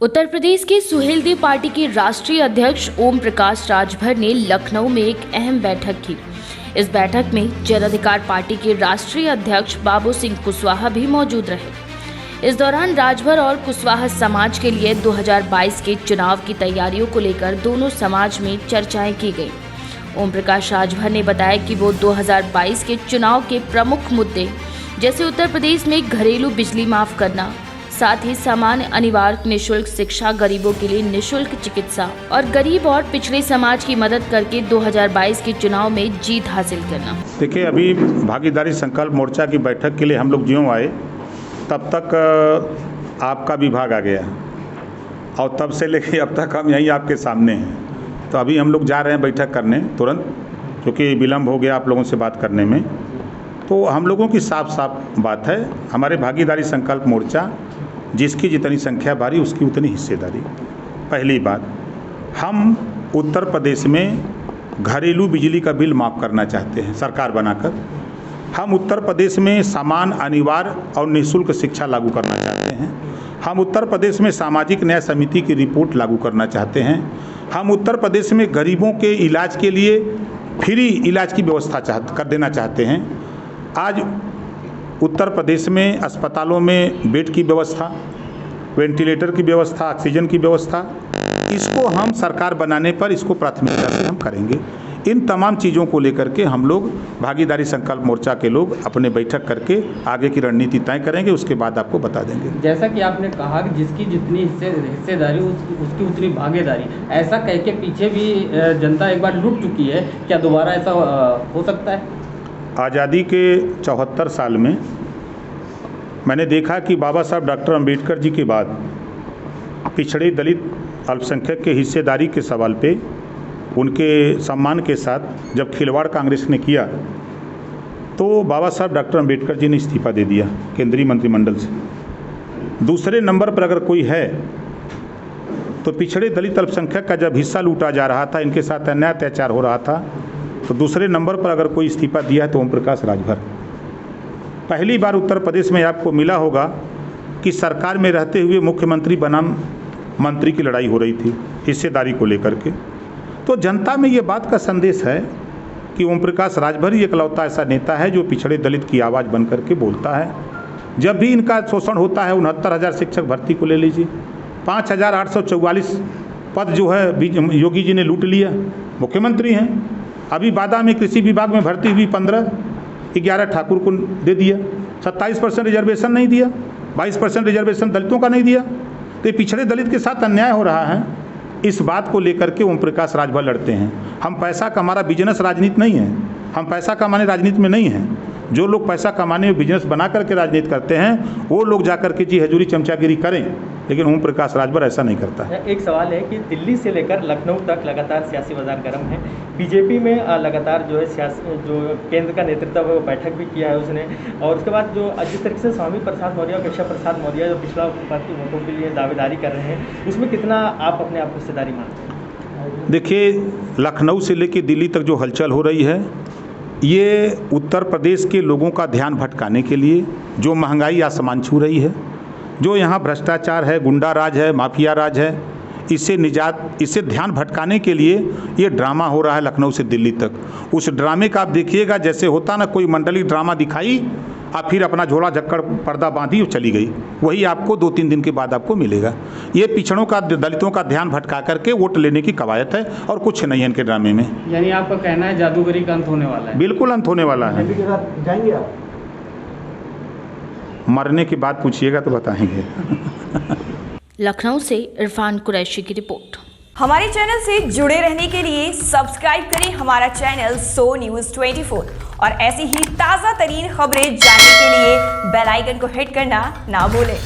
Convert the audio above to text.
उत्तर प्रदेश के सुहेलदेव पार्टी के राष्ट्रीय अध्यक्ष ओम प्रकाश राजभर ने लखनऊ में एक अहम बैठक की। इस बैठक में जन अधिकार पार्टी के राष्ट्रीय अध्यक्ष बाबू सिंह कुशवाहा भी मौजूद रहे। इस दौरान राजभर और कुशवाहा समाज के लिए 2022 के चुनाव की तैयारियों को लेकर दोनों समाज में चर्चाएं की गई। ओम प्रकाश राजभर ने बताया कि वो 2022 के चुनाव के प्रमुख मुद्दे जैसे उत्तर प्रदेश में घरेलू बिजली माफ करना, साथ ही सामान्य अनिवार्य निःशुल्क शिक्षा, गरीबों के लिए निःशुल्क चिकित्सा और गरीब और पिछड़े समाज की मदद करके 2022 के चुनाव में जीत हासिल करना। देखिए, अभी भागीदारी संकल्प मोर्चा की बैठक के लिए हम लोग ज्यों आए तब तक आपका विभाग आ गया और तब से लेके अब तक हम यहीं आपके सामने हैं। तो अभी हम लोग जा रहे हैं बैठक करने तुरंत, क्योंकि विलम्ब हो गया आप लोगों से बात करने में। तो हम लोगों की साफ साफ बात है, हमारे भागीदारी संकल्प मोर्चा जिसकी जितनी संख्या बारी उसकी उतनी हिस्सेदारी। पहली बात, हम उत्तर प्रदेश में घरेलू बिजली का बिल माफ़ करना चाहते हैं सरकार बनाकर। हम उत्तर प्रदेश में समान, अनिवार्य और निःशुल्क शिक्षा लागू करना चाहते हैं। हम उत्तर प्रदेश में सामाजिक न्याय समिति की रिपोर्ट लागू करना चाहते हैं। हम उत्तर प्रदेश में गरीबों के इलाज के लिए फ्री इलाज की व्यवस्था कर देना चाहते हैं। आज उत्तर प्रदेश में अस्पतालों में बेड की व्यवस्था, वेंटिलेटर की व्यवस्था, ऑक्सीजन की व्यवस्था, इसको हम सरकार बनाने पर इसको प्राथमिकता से हम करेंगे। इन तमाम चीज़ों को लेकर के हम लोग भागीदारी संकल्प मोर्चा के लोग अपने बैठक करके आगे की रणनीति तय करेंगे, उसके बाद आपको बता देंगे। जैसा कि आपने कहा कि जिसकी जितनी हिस्सेदारी उसकी उतनी भागीदारी, ऐसा कह के पीछे भी जनता एक बार लुट चुकी है, क्या दोबारा ऐसा हो सकता है? आज़ादी के 74 साल में मैंने देखा कि बाबा साहब डॉक्टर अंबेडकर जी के बाद पिछड़े दलित अल्पसंख्यक के हिस्सेदारी के सवाल पे उनके सम्मान के साथ जब खिलवाड़ कांग्रेस ने किया तो बाबा साहब डॉक्टर अंबेडकर जी ने इस्तीफा दे दिया केंद्रीय मंत्रिमंडल से। दूसरे नंबर पर अगर कोई है तो पिछड़े दलित अल्पसंख्यक का जब हिस्सा लूटा जा रहा था, इनके साथ अन्याय अत्याचार हो रहा था, तो दूसरे नंबर पर अगर कोई इस्तीफा दिया है तो ओम प्रकाश राजभर। पहली बार उत्तर प्रदेश में आपको मिला होगा कि सरकार में रहते हुए मुख्यमंत्री बनाम मंत्री की लड़ाई हो रही थी हिस्सेदारी को लेकर के। तो जनता में ये बात का संदेश है कि ओम प्रकाश राजभर ही एकलौता ऐसा नेता है जो पिछड़े दलित की आवाज़ बन करके बोलता है। जब भी इनका शोषण होता है, 69,000 शिक्षक भर्ती को ले लीजिए, 5,844 पद जो है योगी जी ने लूट लिया, मुख्यमंत्री हैं। अभी बादा में कृषि विभाग में भर्ती हुई 11 ठाकुर को दे दिया, 27% रिजर्वेशन नहीं दिया, 22% रिजर्वेशन दलितों का नहीं दिया। तो ये पिछड़े दलित के साथ अन्याय हो रहा है। इस बात को लेकर के ओम प्रकाश राजभर लड़ते हैं। हम पैसा का, हमारा बिजनेस राजनीति नहीं है, हम पैसा कमाने राजनीति में नहीं हैं। जो लोग पैसा कमाने में बिजनेस बना करके राजनीति करते हैं वो लोग जाकर के जी हजूरी चमचागिरी करें, लेकिन ओम प्रकाश राजभर ऐसा नहीं करता है। एक सवाल है कि दिल्ली से लेकर लखनऊ तक लगातार सियासी बाजार गर्म है। बीजेपी में लगातार जो है जो केंद्र का नेतृत्व है वो बैठक भी किया है उसने, और उसके बाद जो जिस तरीके से स्वामी प्रसाद मौर्य और केशव प्रसाद मौर्य जो पिछड़ा पार्टी वोटों के लिए दावेदारी कर रहे हैं, उसमें कितना आप अपने आप को हिस्सेदारी मानते हैं? देखिए, लखनऊ से लेकर दिल्ली तक जो हलचल हो रही है ये उत्तर प्रदेश के लोगों का ध्यान भटकाने के लिए, जो महंगाई आसमान छू रही है, जो यहाँ भ्रष्टाचार है, गुंडा राज है, माफिया राज है, इससे ध्यान भटकाने के लिए ये ड्रामा हो रहा है लखनऊ से दिल्ली तक। उस ड्रामे का आप देखिएगा, जैसे होता ना कोई मंडली ड्रामा दिखाई और फिर अपना झोला झक्कड़ पर्दा बांधी और चली गई, वही आपको 2-3 दिन के बाद आपको मिलेगा। ये पिछड़ों का, दलितों का ध्यान भटका करके वोट लेने की कवायद है और कुछ नहीं है इनके ड्रामे में। यानी आपका कहना है जादूगरी का अंत होने वाला है? बिल्कुल अंत होने वाला है। जाएंगे आप? मरने की बात पूछिएगा तो बताएंगे। लखनऊ से इरफान कुरैशी की रिपोर्ट। हमारे चैनल से जुड़े रहने के लिए सब्सक्राइब करें हमारा चैनल सो न्यूज़ 24 और ऐसी ही ताज़ा तरीन खबरें जानने के लिए बेल आइकन को हिट करना ना भूलें।